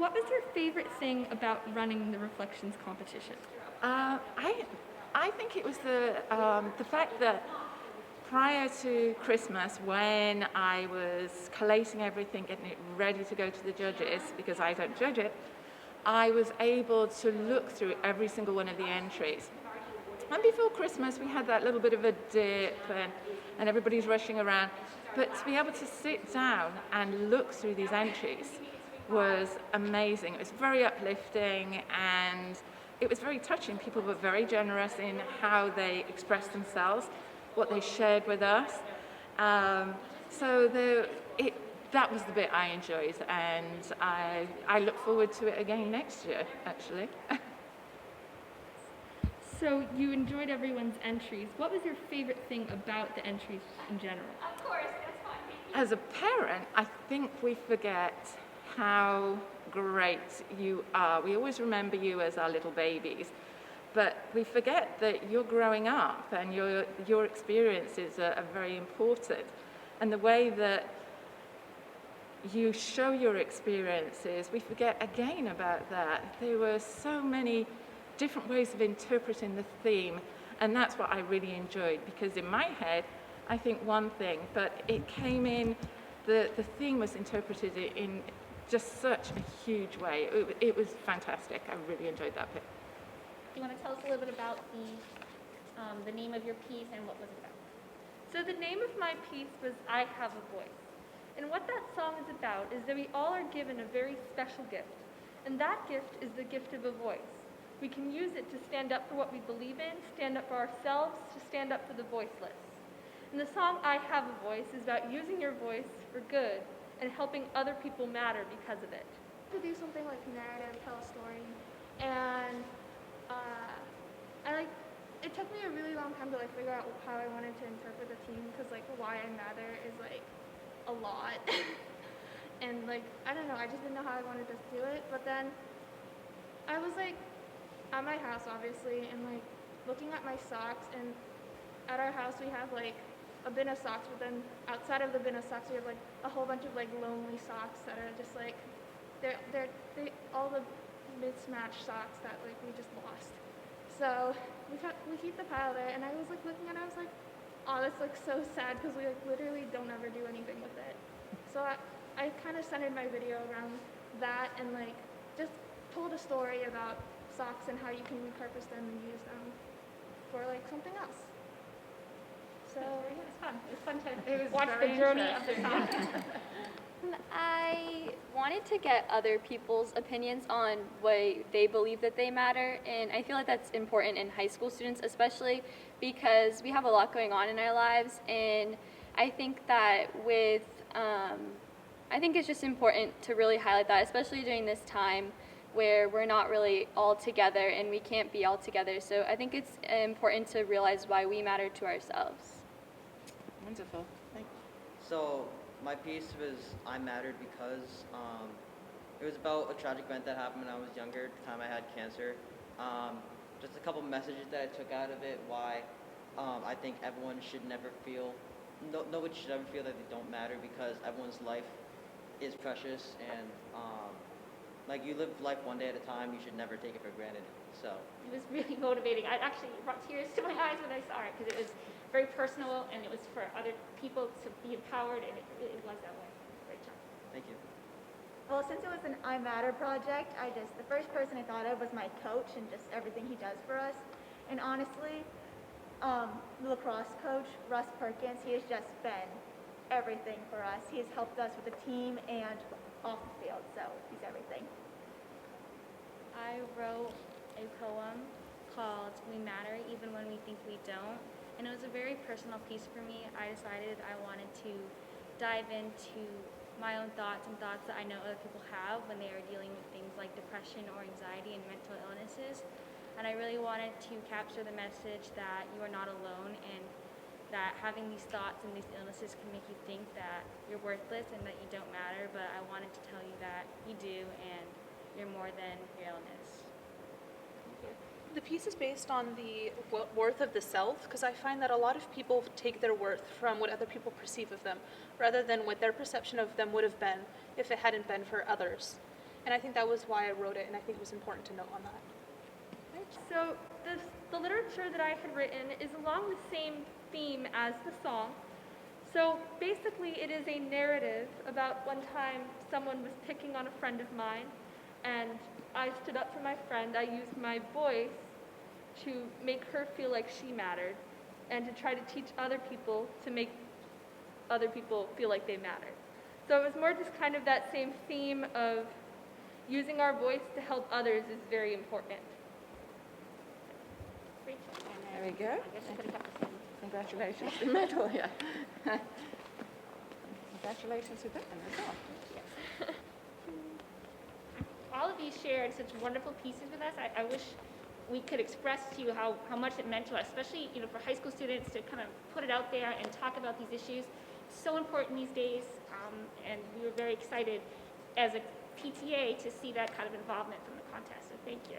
what was your favorite thing about running the Reflections competition? I think it was the fact that prior to Christmas, when I was collating everything, getting it ready to go to the judges, because I don't judge it, I was able to look through every single one of the entries. And before Christmas, we had that little bit of a dip and everybody's rushing around. But to be able to sit down and look through these entries was amazing. It was very uplifting and it was very touching. People were very generous in how they expressed themselves, what they shared with us. So that was the bit I enjoyed, and I look forward to it again next year, actually. So you enjoyed everyone's entries. What was your favorite thing about the entries in general? As a parent, I think we forget how great you are. We always remember you as our little babies, but we forget that you're growing up and your experiences are very important. And the way that you show your experiences, we forget again about that. There were so many different ways of interpreting the theme, and that's what I really enjoyed, because in my head I think one thing, but it came in, the theme was interpreted in just such a huge way. It was fantastic. I really enjoyed that bit. Do you want to tell us a little bit about the name of your piece and what was it about? So the name of my piece was I Have a Voice. And what that song is about is that we all are given a very special gift. And that gift is the gift of a voice. We can use it to stand up for what we believe in, stand up for ourselves, to stand up for the voiceless. And the song I Have a Voice is about using your voice for good and helping other people matter because of it. To do something like narrative, tell a story, and it took me a really long time to figure out how I wanted to interpret the theme, because why I matter is a lot. And I don't know, I just didn't know how I wanted to do it. But then I was at my house, obviously, and looking at my socks, and at our house we have a bin of socks, but then outside of the bin of socks we have a whole bunch of lonely socks that are just they're all the mismatched socks that we just lost. So we keep the pile there, and I was looking at it, I was oh, that's so sad, because we literally don't ever do anything with it. So I kind of centered my video around that, and just told a story about socks and how you can repurpose them and use them for something else. So it was fun. It was fun to It was watch very the journey of the interesting. song. I wanted to get other people's opinions on why they believe that they matter, and I feel like that's important in high school students, especially because we have a lot going on in our lives, and I think that I think it's just important to really highlight that, especially during this time where we're not really all together and we can't be all together. So I think it's important to realize why we matter to ourselves. Wonderful. Thank you. So my piece was I Mattered because it was about a tragic event that happened when I was younger, the time I had cancer. Just a couple messages that I took out of it, why I think everyone should never feel, nobody should ever feel that they don't matter, because everyone's life is precious, and you live life one day at a time, you should never take it for granted. So It was really motivating. I actually brought tears to my eyes when I saw it, because it was very personal, and it was for other people to be empowered, and it was that way. Great job. thank you. Well, since it was an I Matter project, the first person I thought of was my coach and just everything he does for us. And honestly, the lacrosse coach, Russ Perkins, he has just been everything for us. He has helped us with the team and off the field, so he's everything. I wrote a poem called We Matter Even When We Think We Don't, and it was a very personal piece for me. I decided I wanted to dive into my own thoughts and thoughts that I know other people have when they are dealing with things like depression or anxiety and mental illnesses. And I really wanted to capture the message that you are not alone, and that having these thoughts and these illnesses can make you think that you're worthless and that you don't matter, but I wanted to tell you that you do, and you're more than your illness. The piece is based on the worth of the self, because I find that a lot of people take their worth from what other people perceive of them, rather than what their perception of them would have been if it hadn't been for others. And I think that was why I wrote it, and I think it was important to note on that. So the literature that I had written is along the same theme as the song. So basically it is a narrative about one time someone was picking on a friend of mine, and I stood up for my friend. I used my voice to make her feel like she mattered, and to try to teach other people to make other people feel like they mattered. So it was more just kind of that same theme of using our voice to help others is very important. There we go. I guess you could have kept the same. Congratulations, the medal, yeah. Congratulations to them as well. All of you shared such wonderful pieces with us. I wish we could express to you how much it meant to us, especially for high school students to kind of put it out there and talk about these issues. So important these days, and we were very excited as a PTA to see that kind of involvement from the contest, so thank you.